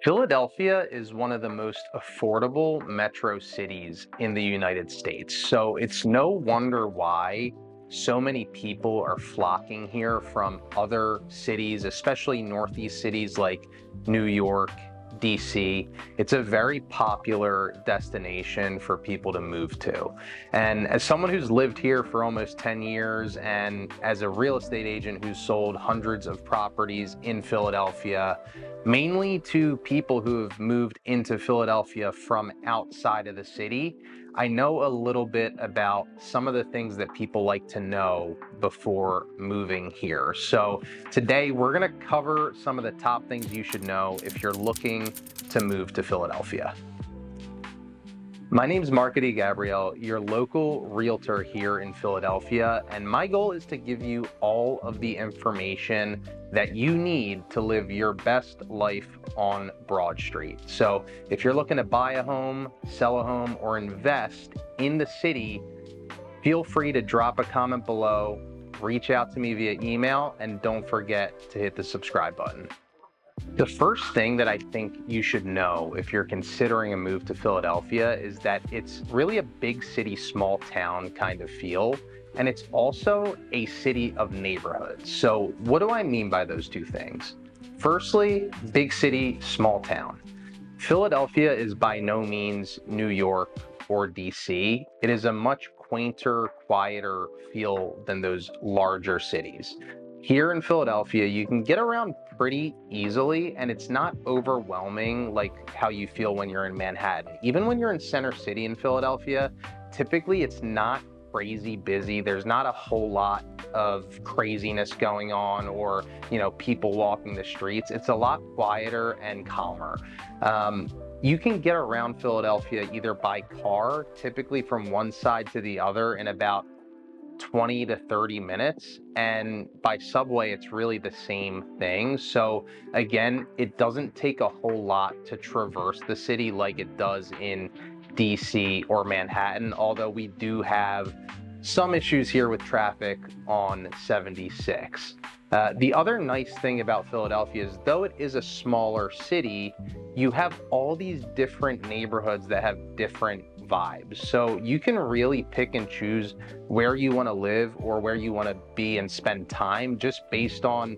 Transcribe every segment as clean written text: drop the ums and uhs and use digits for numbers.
Philadelphia is one of the most affordable metro cities in the United States. So it's no wonder why so many people are flocking here from other cities, especially Northeast cities like New York, D.C. It's a very popular destination for people to move to. And as someone who's lived here for almost 10 years and as a real estate agent who's sold hundreds of properties in Philadelphia, mainly to people who have moved into Philadelphia from outside of the city, I know a little bit about some of the things that people like to know before moving here. So today we're going to cover some of the top things you should know if you're looking to move to Philadelphia. My name is Mark Gabrielle, your local realtor here in Philadelphia, and my goal is to give you all of the information that you need to live your best life on Broad Street. So if you're looking to buy a home, sell a home, or invest in the city, feel free to drop a comment below, reach out to me via email, and don't forget to hit the subscribe button. The first thing that I think you should know if you're considering a move to Philadelphia is that it's really a big city, small town kind of feel, and it's also a city of neighborhoods. So what do I mean by those two things? Firstly, big city, small town. Philadelphia is by no means New York or DC. It is a much quainter, quieter feel than those larger cities. Here in Philadelphia, you can get around pretty easily, and it's not overwhelming like how you feel when you're in Manhattan. Even when you're in Center City in Philadelphia, typically it's not crazy busy. There's not a whole lot of craziness going on or, people walking the streets. It's a lot quieter and calmer. You can get around Philadelphia either by car, typically from one side to the other in about 20 to 30 minutes, and by subway it's really the same thing. So again, it doesn't take a whole lot to traverse the city like it does in DC or Manhattan, although we do have some issues here with traffic on 76. The other nice thing about Philadelphia is, though it is a smaller city, you have all these different neighborhoods that have different vibes. So you can really pick and choose where you want to live or where you want to be and spend time just based on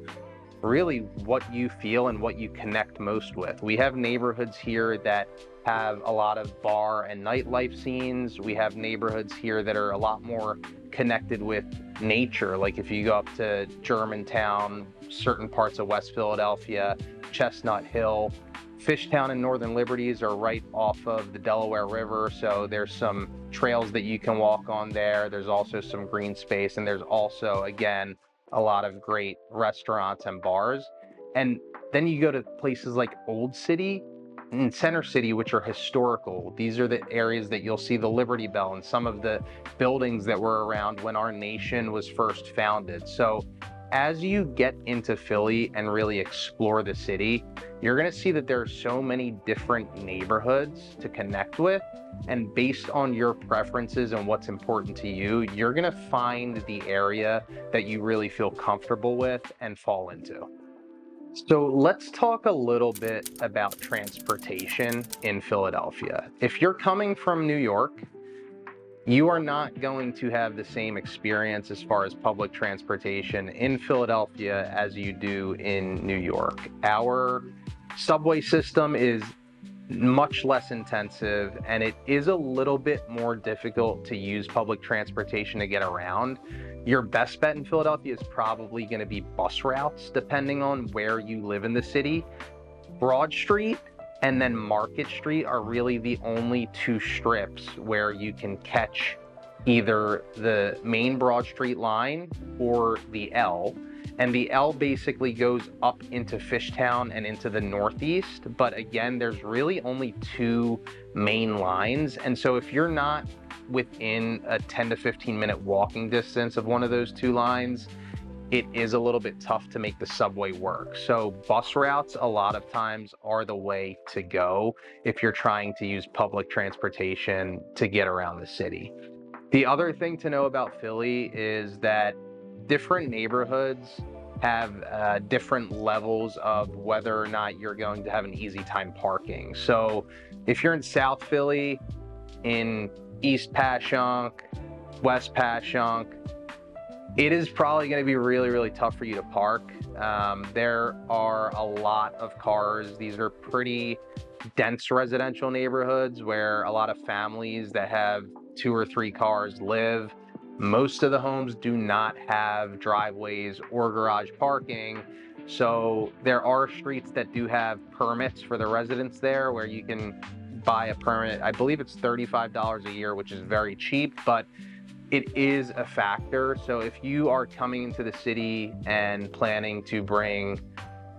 really what you feel and what you connect most with. We have neighborhoods here that have a lot of bar and nightlife scenes. We have neighborhoods here that are a lot more connected with nature. Like if you go up to Germantown, certain parts of West Philadelphia, Chestnut Hill, Fishtown and Northern Liberties are right off of the Delaware River, so there's some trails that you can walk on there. There's also some green space, and there's also, again, a lot of great restaurants and bars. And then you go to places like Old City and Center City, which are historical. These are the areas that you'll see the Liberty Bell and some of the buildings that were around when our nation was first founded. So as you get into Philly and really explore the city, you're going to see that there are so many different neighborhoods to connect with. And based on your preferences and what's important to you, you're going to find the area that you really feel comfortable with and fall into. So let's talk a little bit about transportation in Philadelphia. If you're coming from New York, you are not going to have the same experience as far as public transportation in Philadelphia as you do in New York. Our subway system is much less intensive, and it is a little bit more difficult to use public transportation to get around. Your best bet in Philadelphia is probably going to be bus routes, depending on where you live in the city. Broad Street and then Market Street are really the only two strips where you can catch either the main Broad Street line or the L. And the L basically goes up into Fishtown and into the Northeast. But again, there's really only two main lines. And so if you're not within a 10 to 15 minute walking distance of one of those two lines, it is a little bit tough to make the subway work. So bus routes a lot of times are the way to go if you're trying to use public transportation to get around the city. The other thing to know about Philly is that different neighborhoods have different levels of whether or not you're going to have an easy time parking. So if you're in South Philly, in East Passyunk, West Passyunk, it is probably going to be really, really tough for you to park. There are a lot of cars. These are pretty dense residential neighborhoods where a lot of families that have 2 or 3 cars live. Most of the homes do not have driveways or garage parking. So there are streets that do have permits for the residents there where you can buy a permit. I believe it's $35 a year, which is very cheap, but it is a factor. So if you are coming into the city and planning to bring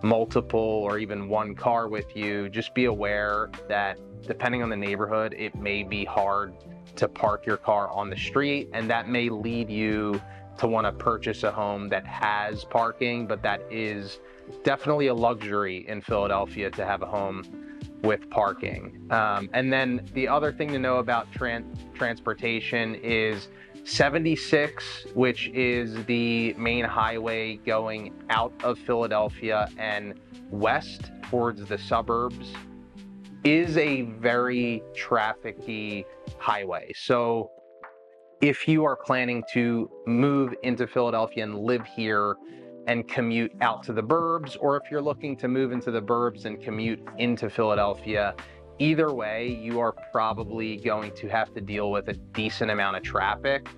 multiple or even one car with you, just be aware that depending on the neighborhood, it may be hard to park your car on the street, and that may lead you to want to purchase a home that has parking, but that is definitely a luxury in Philadelphia to have a home with parking. And then the other thing to know about transportation is 76, which is the main highway going out of Philadelphia and west towards the suburbs, is a very trafficy highway. So if you are planning to move into Philadelphia and live here and commute out to the burbs, or if you're looking to move into the burbs and commute into Philadelphia, either way, you are probably going to have to deal with a decent amount of traffic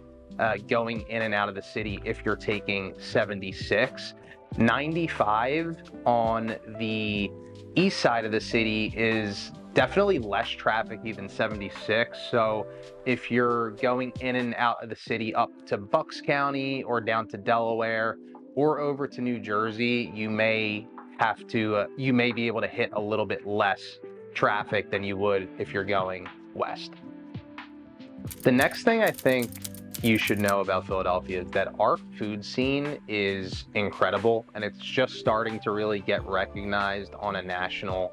going in and out of the city if you're taking 76. 95 on the east side of the city is definitely less trafficy than 76. So if you're going in and out of the city up to Bucks County or down to Delaware or over to New Jersey, you may be able to hit a little bit less traffic than you would if you're going west. The next thing I think you should know about Philadelphia is that our food scene is incredible, and it's just starting to really get recognized on a national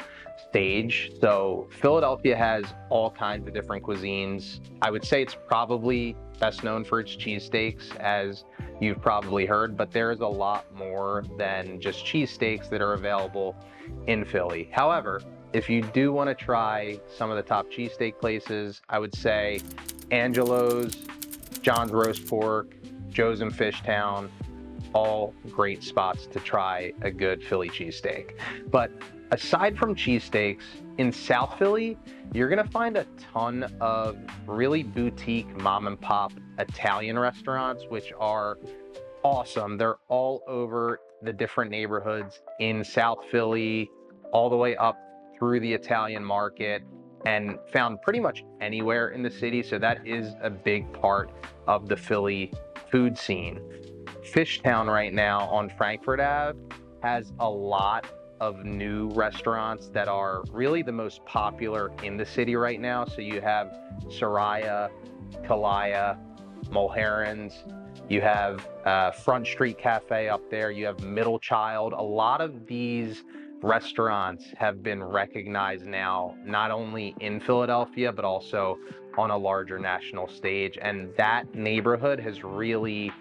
stage. So Philadelphia has all kinds of different cuisines. I would say it's probably best known for its cheesesteaks, as you've probably heard, but there is a lot more than just cheesesteaks that are available in Philly. However, if you do want to try some of the top cheesesteak places, I would say Angelo's, John's Roast Pork, Joe's in Fishtown, all great spots to try a good Philly cheesesteak. But aside from cheesesteaks, in South Philly, you're gonna find a ton of really boutique mom and pop Italian restaurants, which are awesome. They're all over the different neighborhoods in South Philly, all the way up through the Italian market, and found pretty much anywhere in the city. So that is a big part of the Philly food scene. Fishtown right now on Frankfurt Ave has a lot of new restaurants that are really the most popular in the city right now. So you have Soraya, Kalaya, Mulheron's, you have Front Street Cafe up there, you have Middle Child. A lot of these restaurants have been recognized now, not only in Philadelphia, but also on a larger national stage. And that neighborhood has really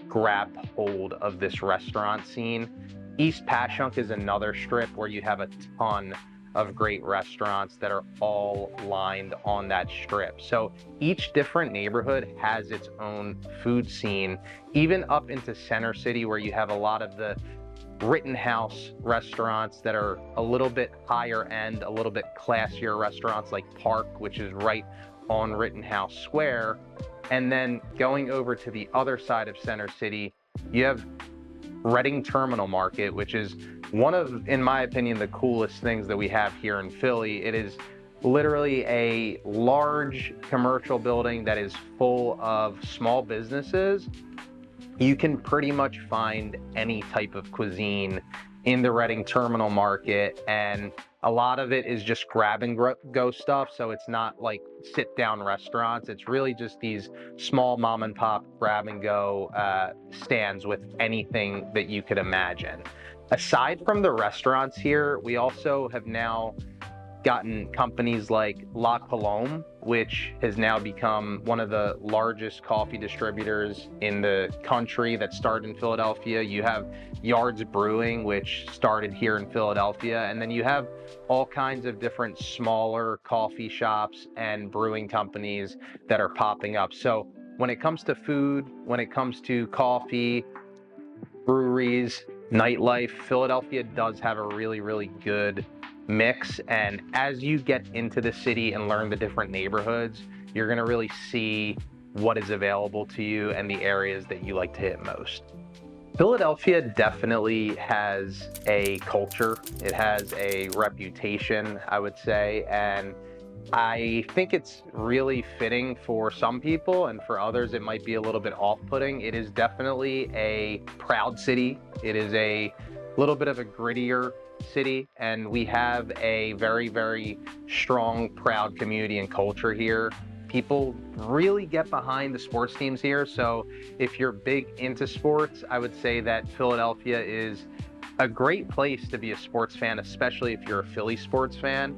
grabbed hold of this restaurant scene. East Passyunk is another strip where you have a ton of great restaurants that are all lined on that strip. So each different neighborhood has its own food scene, even up into Center City, where you have a lot of the Rittenhouse restaurants that are a little bit higher end, a little bit classier restaurants like Park, which is right on Rittenhouse Square. And then going over to the other side of Center City, you have Reading Terminal Market, which is one of, in my opinion, the coolest things that we have here in Philly. It is literally a large commercial building that is full of small businesses. You can pretty much find any type of cuisine in the Reading Terminal Market, and a lot of it is just grab and go stuff. So it's not like sit down restaurants. It's really just these small mom and pop grab and go stands with anything that you could imagine. Aside from the restaurants here, we also have now gotten companies like La Colombe, which has now become one of the largest coffee distributors in the country that started in Philadelphia. You have Yards Brewing, which started here in Philadelphia. And then you have all kinds of different smaller coffee shops and brewing companies that are popping up. So when it comes to food, when it comes to coffee, breweries, nightlife, Philadelphia does have a really, really good mix. And as you get into the city and learn the different neighborhoods, you're going to really see what is available to you and the areas that you like to hit most. Philadelphia definitely has a culture. It has a reputation, I would say, and I think it's really fitting for some people, and for others it might be a little bit off-putting. It is definitely a proud city. It is a little bit of a grittier city, and we have a very, very strong, proud community and culture here. People really get behind the sports teams here, so if you're big into sports, I would say that Philadelphia is a great place to be a sports fan, especially if you're a Philly sports fan.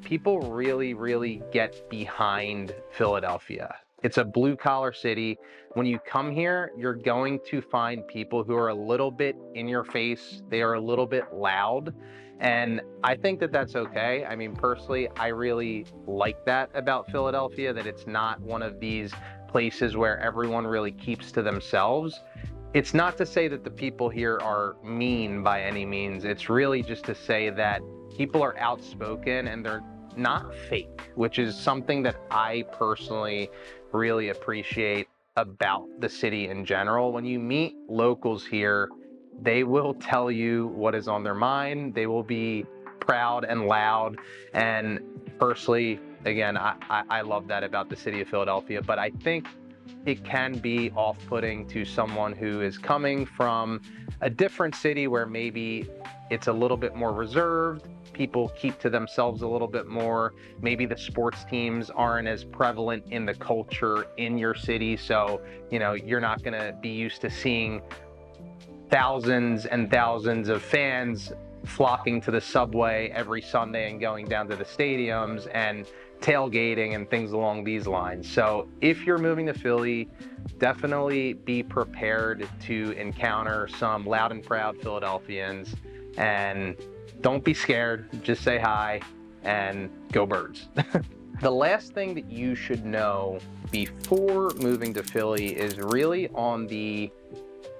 People really, really get behind Philadelphia. It's a blue collar city. When you come here, you're going to find people who are a little bit in your face. They are a little bit loud. And I think that that's okay. I mean, personally, I really like that about Philadelphia, that it's not one of these places where everyone really keeps to themselves. It's not to say that the people here are mean by any means. It's really just to say that people are outspoken and they're not fake, which is something that I personally really appreciate about the city in general. When you meet locals here, they will tell you what is on their mind. They will be proud and loud. And personally, again, I love that about the city of Philadelphia, but I think it can be off-putting to someone who is coming from a different city where maybe it's a little bit more reserved. People keep to themselves a little bit more. Maybe the sports teams aren't as prevalent in the culture in your city. So, you know, you're not going to be used to seeing thousands and thousands of fans flocking to the subway every Sunday and going down to the stadiums and tailgating and things along these lines. So if you're moving to Philly, definitely be prepared to encounter some loud and proud Philadelphians, and don't be scared. Just say hi and go Birds. The last thing that you should know before moving to Philly is really on the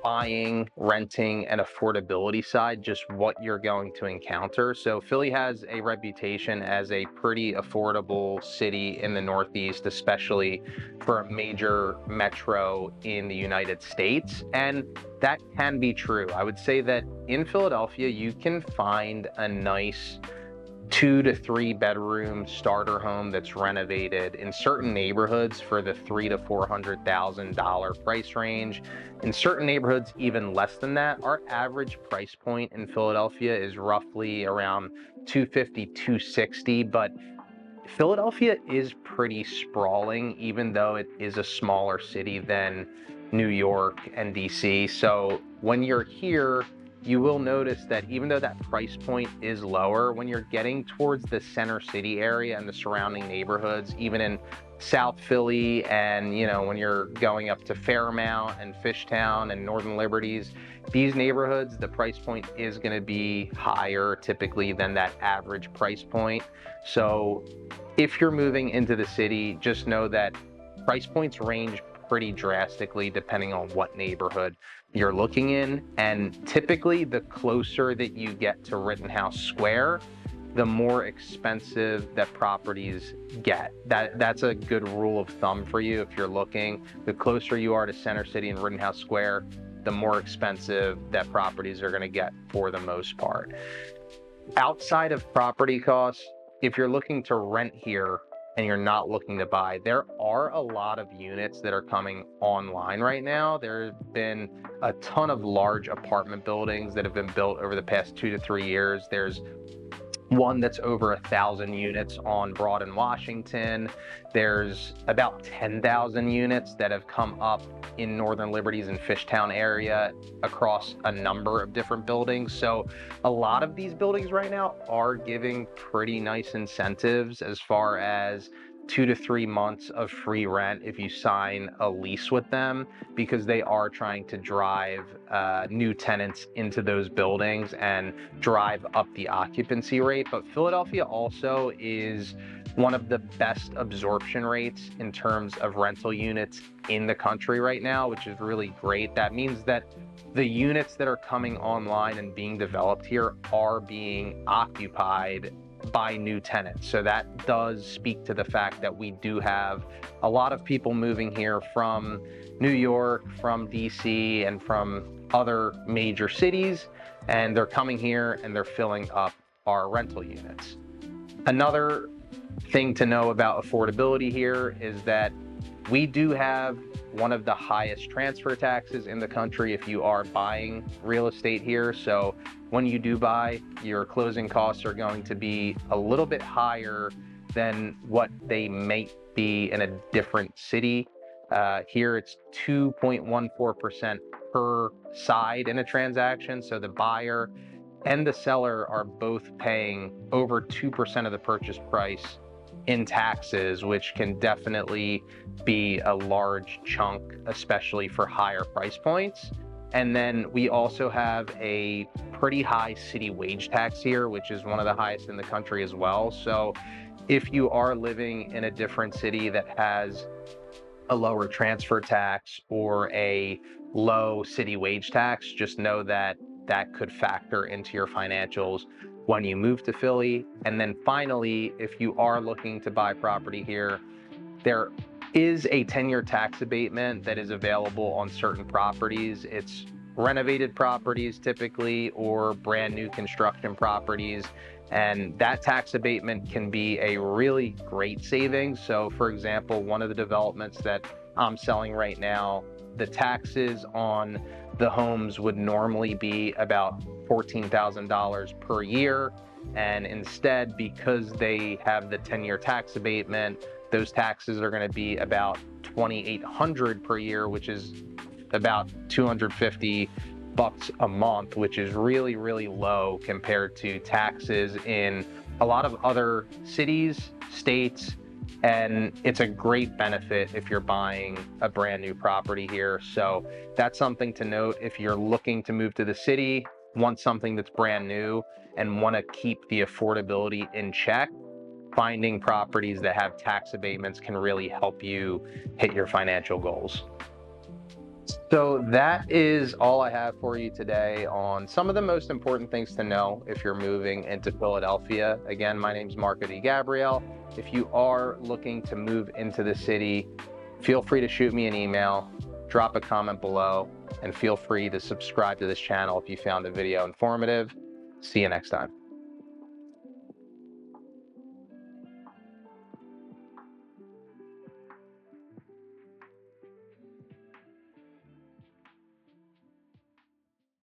buying, renting, and affordability side, just what you're going to encounter. So Philly has a reputation as a pretty affordable city in the Northeast, especially for a major metro in the United States. And that can be true. I would say that in Philadelphia, you can find a nice 2 to 3 bedroom starter home that's renovated in certain neighborhoods for the $300,000 to $400,000 price range. In certain neighborhoods, even less than that. Our average price point in Philadelphia is roughly around 250, 260, but Philadelphia is pretty sprawling, even though it is a smaller city than New York and D.C. So when you're here, you will notice that even though that price point is lower, when you're getting towards the center city area and the surrounding neighborhoods, even in South Philly, and you know, when you're going up to Fairmount and Fishtown and Northern Liberties, these neighborhoods, the price point is going to be higher typically than that average price point. So if you're moving into the city, just know that price points range pretty drastically depending on what neighborhood you're looking in. And typically the closer that you get to Rittenhouse Square, the more expensive that properties get. That's a good rule of thumb for you if you're looking. The closer you are to Center City and Rittenhouse Square, the more expensive that properties are going to get for the most part. Outside of property costs, if you're looking to rent here and you're not looking to buy, there are a lot of units that are coming online right now. There have been a ton of large apartment buildings that have been built over the past 2 to 3 years. There's one that's over 1,000 units on Broad in Washington. There's about 10,000 units that have come up in Northern Liberties and Fishtown area across a number of different buildings. So a lot of these buildings right now are giving pretty nice incentives as far as 2 to 3 months of free rent if you sign a lease with them, because they are trying to drive new tenants into those buildings and drive up the occupancy rate. But Philadelphia also is one of the best absorption rates in terms of rental units in the country right now, which is really great. That means that the units that are coming online and being developed here are being occupied by new tenants. So that does speak to the fact that we do have a lot of people moving here from New York, from DC, and from other major cities, and they're coming here and they're filling up our rental units. Another thing to know about affordability here is that we do have one of the highest transfer taxes in the country if you are buying real estate here. So when you do buy, your closing costs are going to be a little bit higher than what they might be in a different city. Here it's 2.14% per side in a transaction. So the buyer and the seller are both paying over 2% of the purchase price in taxes, which can definitely be a large chunk, especially for higher price points. And then we also have a pretty high city wage tax here, which is one of the highest in the country as well. So if you are living in a different city that has a lower transfer tax or a low city wage tax, just know that that could factor into your financials when you move to Philly. And then finally, if you are looking to buy property here, there is a 10-year tax abatement that is available on certain properties. It's renovated properties typically, or brand new construction properties. And that tax abatement can be a really great savings. So for example, one of the developments that I'm selling right now, the taxes on the homes would normally be about $14,000 per year. And instead, because they have the 10-year tax abatement, those taxes are going to be about $2,800 per year, which is about $250 a month, which is really, really low compared to taxes in a lot of other cities, states, and it's a great benefit if you're buying a brand new property here. So that's something to note if you're looking to move to the city, want something that's brand new, and want to keep the affordability in check. Finding properties that have tax abatements can really help you hit your financial goals. So that is all I have for you today on some of the most important things to know if you're moving into Philadelphia. Again, my name's Marco DiGabriele. If you are looking to move into the city, feel free to shoot me an email, drop a comment below, and feel free to subscribe to this channel if you found the video informative. See you next time.